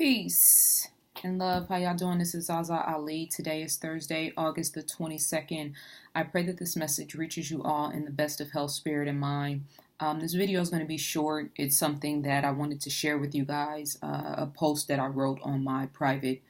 Peace and love. How y'all doing? This is ZaZa Ali. Today is Thursday, August the 22nd. I pray that this message reaches you all in the best of health, spirit, and mind. This video is going to be short. It's something that I wanted to share with you guys. A post that I wrote on my private,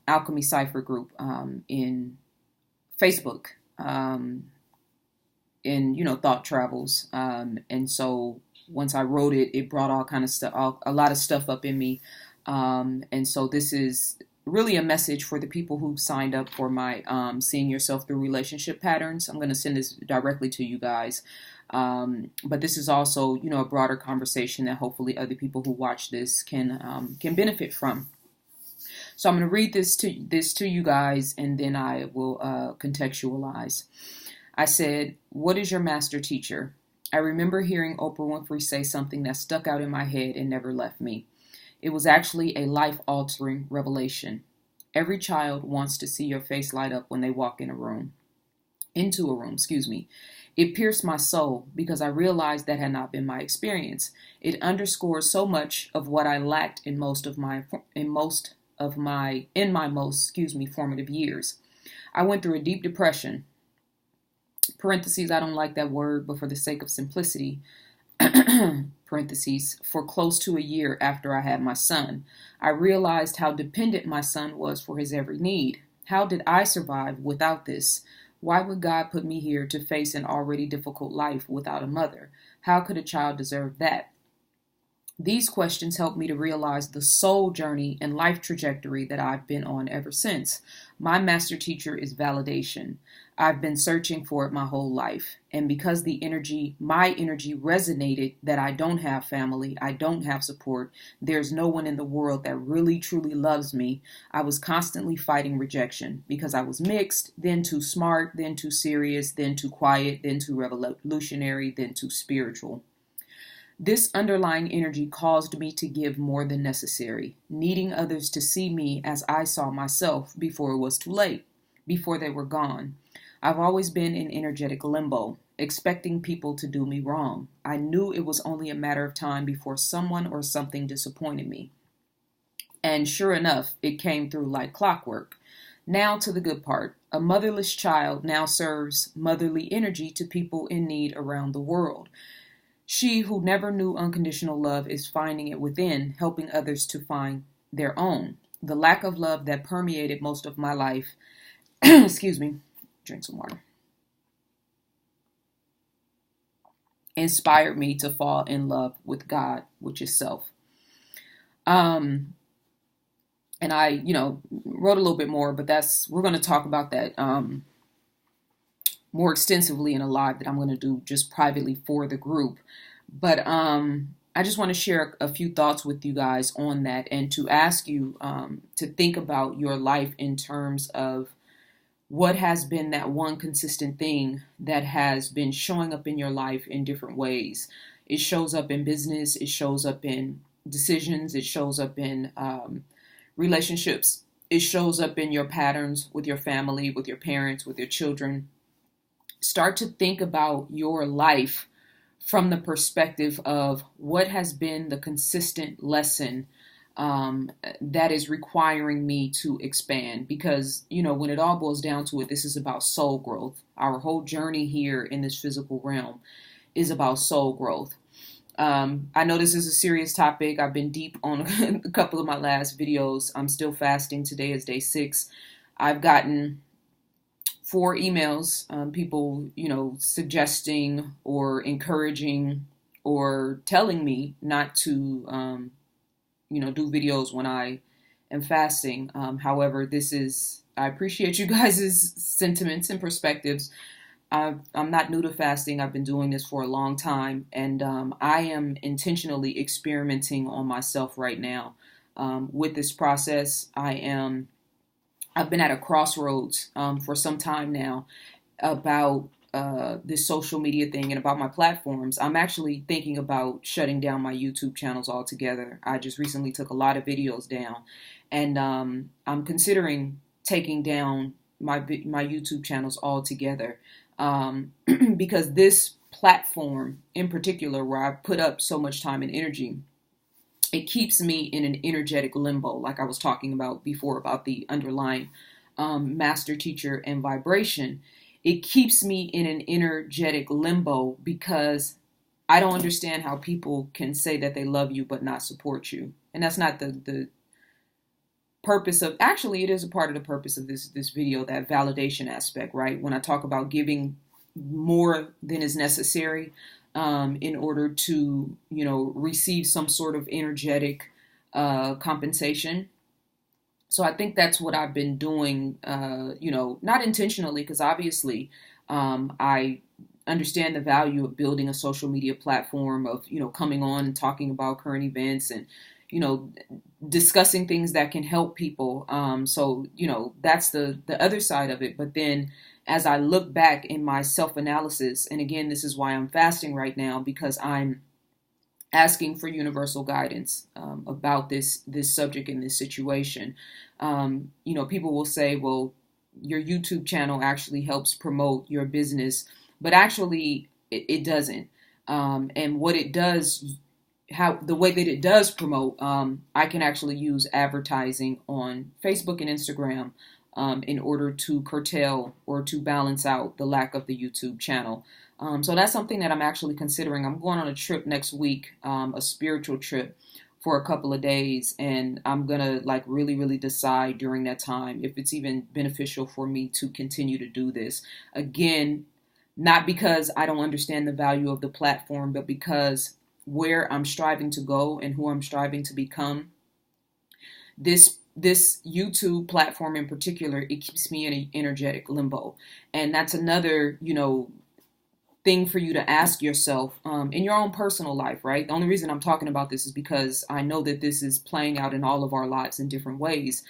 Alchemy Cipher group in Facebook. In Thought Travels. And so once I wrote it, it brought all kind of stuff, a lot of stuff up in me. And so this is really a message for the people who signed up for my Seeing Yourself Through Relationship Patterns. I'm going to send this directly to you guys. But this is also, a broader conversation that hopefully other people who watch this can benefit from. So I'm going to read this to you guys, and then I will contextualize. I said, "What is your master teacher?" I remember hearing Oprah Winfrey say something that stuck out in my head and never left me. It was actually a life-altering revelation. Every child wants to see your face light up when they walk into a room. It pierced my soul because I realized that had not been my experience. It underscores so much of what I lacked in my most formative years. I went through a deep depression. Parentheses, I don't like that word, but for the sake of simplicity, parentheses, for close to a year after I had my son. I realized how dependent my son was for his every need. How did I survive without this? Why would God put me here to face an already difficult life without a mother? How could a child deserve that? These questions helped me to realize the soul journey and life trajectory that I've been on ever since. My master teacher is validation. I've been searching for it my whole life. And because my energy resonated that I don't have family, I don't have support, there's no one in the world that really truly loves me, I was constantly fighting rejection because I was mixed, then too smart, then too serious, then too quiet, then too revolutionary, then too spiritual. This underlying energy caused me to give more than necessary, needing others to see me as I saw myself before it was too late, before they were gone. I've always been in energetic limbo, expecting people to do me wrong. I knew it was only a matter of time before someone or something disappointed me. And sure enough, it came through like clockwork. Now to the good part. A motherless child now serves motherly energy to people in need around the world. She who never knew unconditional love is finding it within, helping others to find their own. The lack of love that permeated most of my life, excuse me, drink some water, inspired me to fall in love with God, which is self. And I, wrote a little bit more, but we're going to talk about that more extensively in a live that I'm going to do just privately for the group. But I just want to share a few thoughts with you guys on that, and to ask you to think about your life in terms of what has been that one consistent thing that has been showing up in your life in different ways. It shows up in business, it shows up in decisions, it shows up in relationships, it shows up in your patterns with your family, with your parents, with your children. Start to think about your life from the perspective of what has been the consistent lesson that is requiring me to expand. Because, when it all boils down to it, this is about soul growth. Our whole journey here in this physical realm is about soul growth. I know this is a serious topic. I've been deep on a couple of my last videos. I'm still fasting. Today is day 6. I've gotten 4 emails, people, suggesting or encouraging or telling me not to, do videos when I am fasting. However, I appreciate you guys' sentiments and perspectives. I'm not new to fasting. I've been doing this for a long time, and I am intentionally experimenting on myself right now with this process. I've been at a crossroads for some time now about this social media thing and about my platforms. I'm actually thinking about shutting down my YouTube channels altogether. I just recently took a lot of videos down, and I'm considering taking down my YouTube channels altogether because this platform in particular, where I put up so much time and energy, it keeps me in an energetic limbo, like I was talking about before about the underlying master teacher and vibration. It keeps me in an energetic limbo because I don't understand how people can say that they love you but not support you. And that's not the purpose of, actually it is a part of the purpose of this video, that validation aspect, right? When I talk about giving more than is necessary in order to, receive some sort of energetic compensation. So I think that's what I've been doing, not intentionally, because obviously I understand the value of building a social media platform, of, coming on and talking about current events and, discussing things that can help people. So, that's the other side of it. But then as I look back in my self-analysis, and again, this is why I'm fasting right now, because I'm asking for universal guidance about this subject in this situation. People will say, well, your YouTube channel actually helps promote your business, but actually it doesn't. And what it does, the way that it does promote, I can actually use advertising on Facebook and Instagram in order to curtail or to balance out the lack of the YouTube channel. So that's something that I'm actually considering. I'm going on a trip next week, a spiritual trip for a couple of days, and I'm gonna really, really decide during that time if it's even beneficial for me to continue to do this. Again, not because I don't understand the value of the platform, but because where I'm striving to go and who I'm striving to become, this YouTube platform in particular, it keeps me in an energetic limbo. And that's another, thing for you to ask yourself in your own personal life, right? The only reason I'm talking about this is because I know that this is playing out in all of our lives in different ways.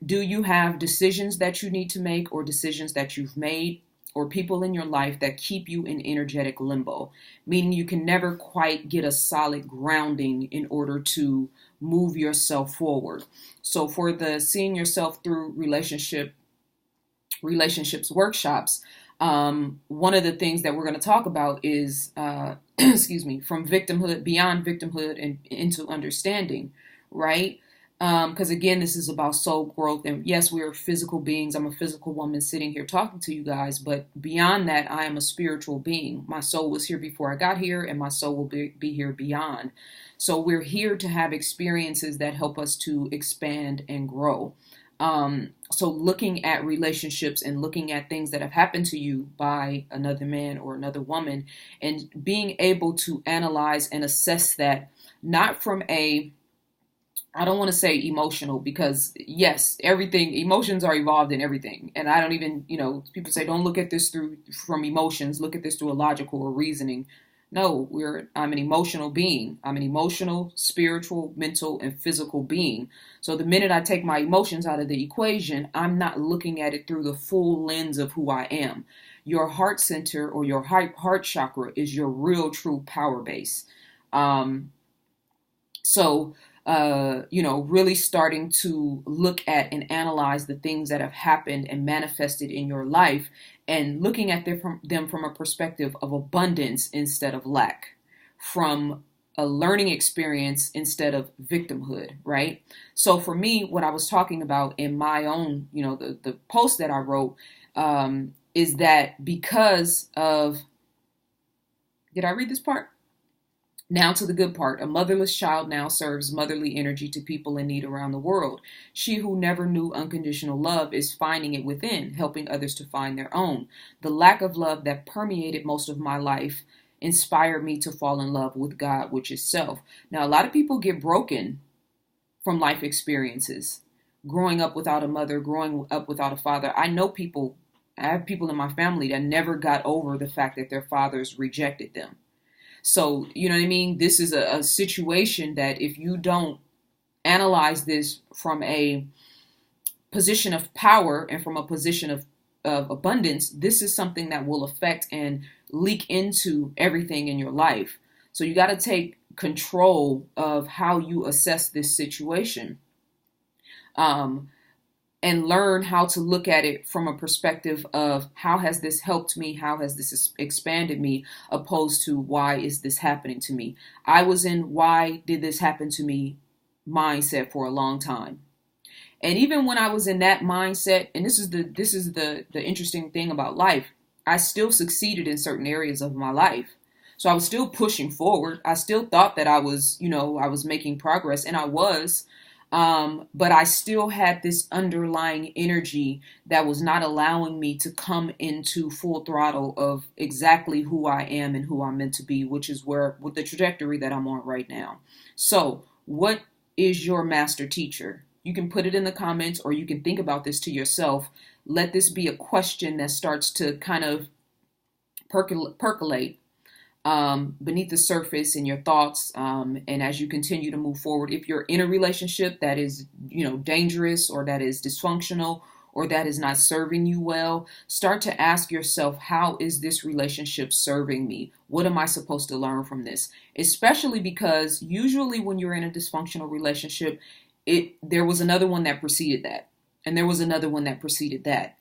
Do you have decisions that you need to make, or decisions that you've made, or people in your life that keep you in energetic limbo, meaning you can never quite get a solid grounding in order to move yourself forward? So for the Seeing Yourself Through Relationships workshops, one of the things that we're going to talk about is, excuse me, from victimhood, beyond victimhood, and into understanding, right? Because again, this is about soul growth. And yes, we are physical beings. I'm a physical woman sitting here talking to you guys. But beyond that, I am a spiritual being. My soul was here before I got here, and my soul will be here beyond. So we're here to have experiences that help us to expand and grow. So looking at relationships and looking at things that have happened to you by another man or another woman, and being able to analyze and assess that, not from I don't want to say emotional, because yes, emotions are involved in everything. And I don't even, people say, don't look at this from emotions, look at this through a logical or reasoning. No, I'm an emotional being. I'm an emotional, spiritual, mental, and physical being. So the minute I take my emotions out of the equation, I'm not looking at it through the full lens of who I am. Your heart center, or your heart chakra, is your real, true power base. Really starting to look at and analyze the things that have happened and manifested in your life, and looking at them from a perspective of abundance instead of lack, from a learning experience instead of victimhood, right? So for me, what I was talking about in my own, the post that I wrote, is that because of, did I read this part? Now to the good part. A motherless child now serves motherly energy to people in need around the world. She who never knew unconditional love is finding it within, helping others to find their own. The lack of love that permeated most of my life inspired me to fall in love with God, which is self. Now, a lot of people get broken from life experiences. Growing up without a mother, growing up without a father. I have people in my family that never got over the fact that their fathers rejected them. So, you know what I mean? This is a situation that if you don't analyze this from a position of power and from a position of abundance, this is something that will affect and leak into everything in your life. So you got to take control of how you assess this situation. and learn how to look at it from a perspective of how has this helped me? How has this expanded me, opposed to why is this happening to me? I was in why did this happen to me mindset for a long time. And even when I was in that mindset, and this is the interesting thing about life, I still succeeded in certain areas of my life. So I was still pushing forward. I still thought that I was, I was making progress, and I was. But I still had this underlying energy that was not allowing me to come into full throttle of exactly who I am and who I'm meant to be, which is with the trajectory that I'm on right now. So, what is your master teacher? You can put it in the comments, or you can think about this to yourself. Let this be a question that starts to kind of percolate beneath the surface in your thoughts, and as you continue to move forward. If you're in a relationship that is, dangerous, or that is dysfunctional, or that is not serving you well, start to ask yourself, how is this relationship serving me? What am I supposed to learn from this? Especially because usually when you're in a dysfunctional relationship, there was another one that preceded that, and there was another one that preceded that.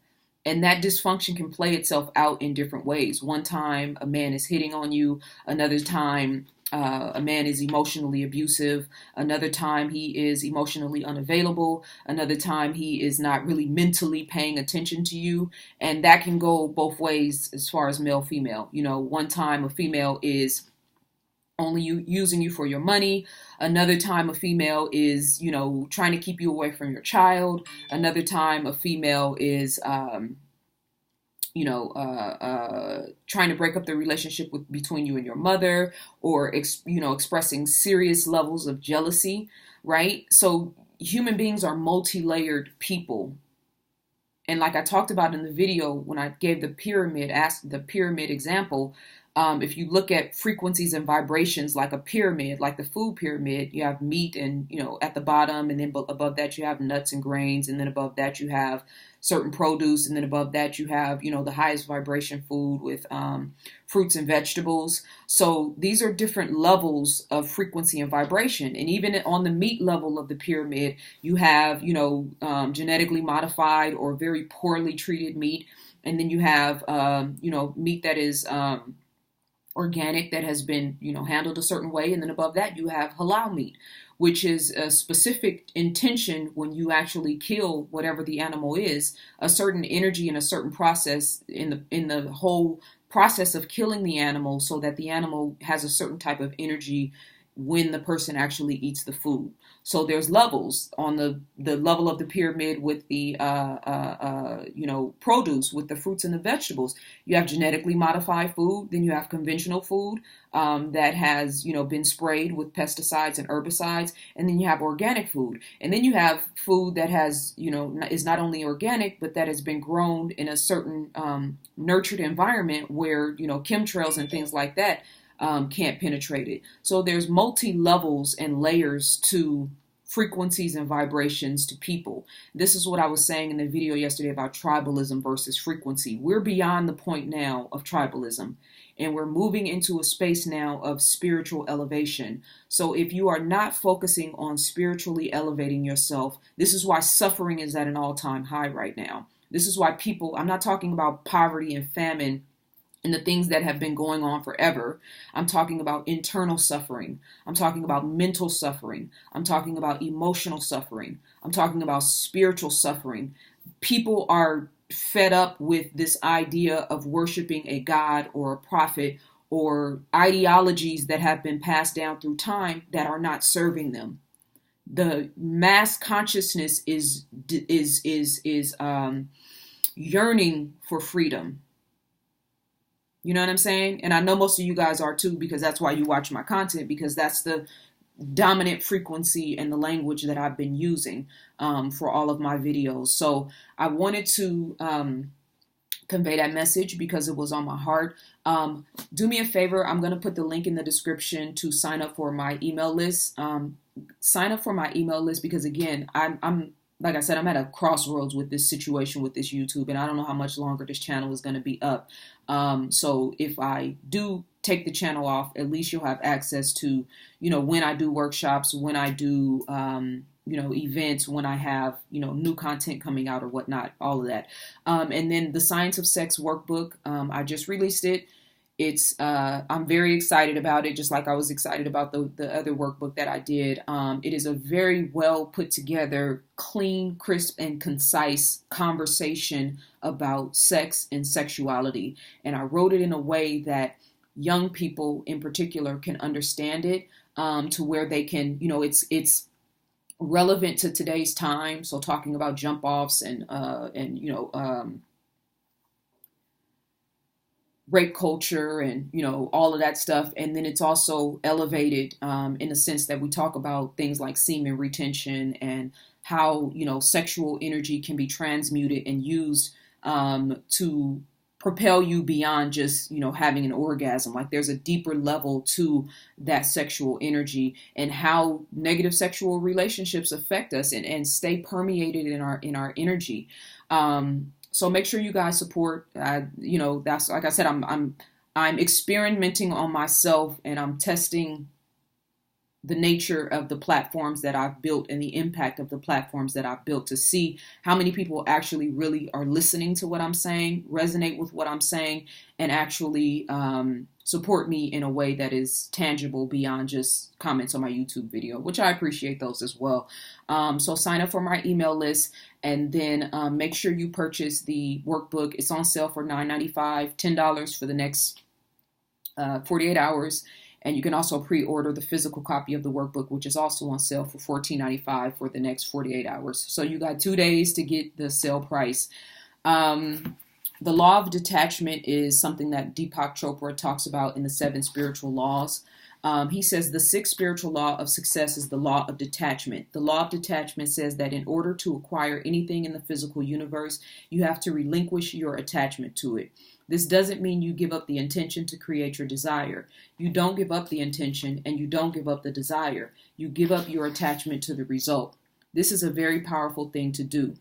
And that dysfunction can play itself out in different ways. One time a man is hitting on you. Another time a man is emotionally abusive. Another time he is emotionally unavailable. Another time he is not really mentally paying attention to you. And that can go both ways as far as male, female. One time a female is only using you for your money. Another time a female is, trying to keep you away from your child. Another time a female is, trying to break up the relationship between you and your mother, or, expressing serious levels of jealousy, right? So human beings are multi-layered people. And like I talked about in the video when I gave the pyramid example, if you look at frequencies and vibrations like a pyramid, like the food pyramid, you have meat and, at the bottom, and then above that you have nuts and grains, and then above that you have certain produce, and then above that you have, the highest vibration food with fruits and vegetables. So these are different levels of frequency and vibration. And even on the meat level of the pyramid, you have, genetically modified or very poorly treated meat. And then you have, meat that is organic, that has been, handled a certain way. And then above that, you have halal meat, which is a specific intention when you actually kill whatever the animal is, a certain energy and a certain process in the whole process of killing the animal, so that the animal has a certain type of energy when the person actually eats the food. So there's levels on the level of the pyramid with the produce, with the fruits and the vegetables. You have genetically modified food, then you have conventional food that has been sprayed with pesticides and herbicides, and then you have organic food, and then you have food that has is not only organic, but that has been grown in a certain nurtured environment where chemtrails and things like that can't penetrate it. So there's multi-levels and layers to frequencies and vibrations to people. This is what I was saying in the video yesterday about tribalism versus frequency. We're beyond the point now of tribalism, and we're moving into a space now of spiritual elevation. So if you are not focusing on spiritually elevating yourself, this is why suffering is at an all-time high right now. This is why people, I'm not talking about poverty and famine and the things that have been going on forever. I'm talking about internal suffering. I'm talking about mental suffering. I'm talking about emotional suffering. I'm talking about spiritual suffering. People are fed up with this idea of worshiping a god or a prophet, or ideologies that have been passed down through time that are not serving them. The mass consciousness is yearning for freedom. You know what I'm saying? And I know most of you guys are too, because that's why you watch my content, because that's the dominant frequency and the language that I've been using for all of my videos. So I wanted to convey that message because it was on my heart. Do me a favor. I'm going to put the link in the description to sign up for my email list. Sign up for my email list because, again, I'm like I said, I'm at a crossroads with this situation with this YouTube, and I don't know how much longer this channel is going to be up. So if I do take the channel off, at least you'll have access to, when I do workshops, when I do, events, when I have, new content coming out or whatnot, all of that. And then the Science of Sex workbook, I just released it. I'm very excited about it, just like I was excited about the other workbook that I did. It is a very well put together, clean, crisp, and concise conversation about sex and sexuality. And I wrote it in a way that young people in particular can understand it, to where they can, it's relevant to today's time. So talking about jump offs and rape culture and, all of that stuff. And then it's also elevated in the sense that we talk about things like semen retention and how, sexual energy can be transmuted and used to propel you beyond just, having an orgasm. Like there's a deeper level to that sexual energy and how negative sexual relationships affect us and stay permeated in our energy. So make sure you guys support. That's, like I said, I'm experimenting on myself, and I'm testing the nature of the platforms that I've built and the impact of the platforms that I've built to see how many people actually really are listening to what I'm saying, resonate with what I'm saying, and actually support me in a way that is tangible beyond just comments on my YouTube video, which I appreciate those as well. So sign up for my email list, and then make sure you purchase the workbook. It's on sale for $9.95, $10 for the next 48 hours. And you can also pre-order the physical copy of the workbook, which is also on sale for $14.95 for the next 48 hours. So you got 2 days to get the sale price. The law of detachment is something that Deepak Chopra talks about in the 7 spiritual laws. He says the 6th spiritual law of success is the law of detachment. The law of detachment says that in order to acquire anything in the physical universe, you have to relinquish your attachment to it. This doesn't mean you give up the intention to create your desire. You don't give up the intention, and you don't give up the desire. You give up your attachment to the result. This is a very powerful thing to do.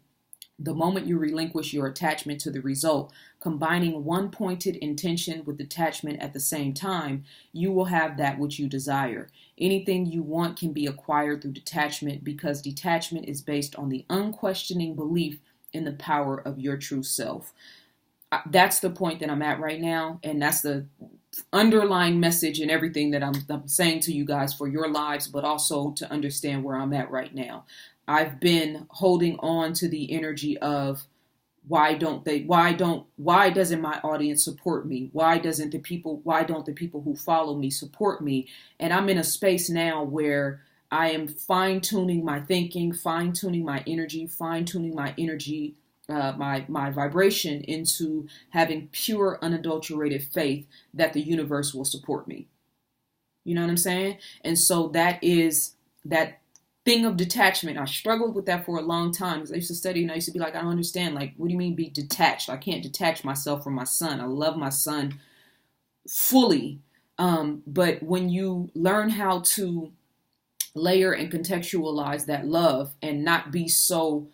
The moment you relinquish your attachment to the result, combining one pointed intention with detachment at the same time, you will have that which you desire. Anything you want can be acquired through detachment, because detachment is based on the unquestioning belief in the power of your true self. That's the point that I'm at right now, and that's the underlying message and everything that I'm saying to you guys for your lives, but also to understand where I'm at right now. I've been holding on to the energy of why doesn't my audience support me? Why don't the people who follow me support me? And I'm in a space now where I am fine-tuning my thinking, fine-tuning my energy, my vibration into having pure, unadulterated faith that the universe will support me. You know what I'm saying? And so that is that thing of detachment. I struggled with that for a long time because I used to study and I used to be like, I don't understand. Like, what do you mean be detached? I can't detach myself from my son. I love my son fully. But when you learn how to layer and contextualize that love and not be so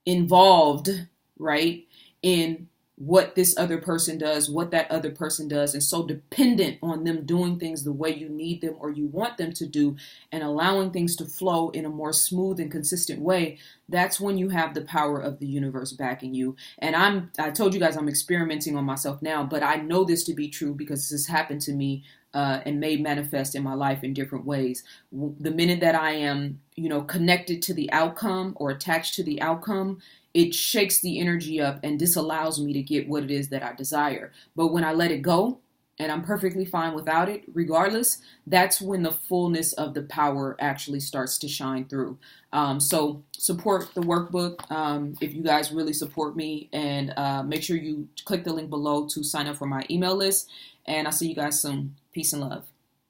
involved, right, in what this other person does, what that other person does, and so dependent on them doing things the way you need them or you want them to do, and allowing things to flow in a more smooth and consistent way, that's when you have the power of the universe backing you. And I told you guys I'm experimenting on myself now, but I know this to be true because this has happened to me and may manifest in my life in different ways. The minute that I am, connected to the outcome or attached to the outcome, it shakes the energy up and disallows me to get what it is that I desire. But when I let it go and I'm perfectly fine without it, regardless, that's when the fullness of the power actually starts to shine through. So support the workbook if you guys really support me, and make sure you click the link below to sign up for my email list. And I'll see you guys soon. Peace and love.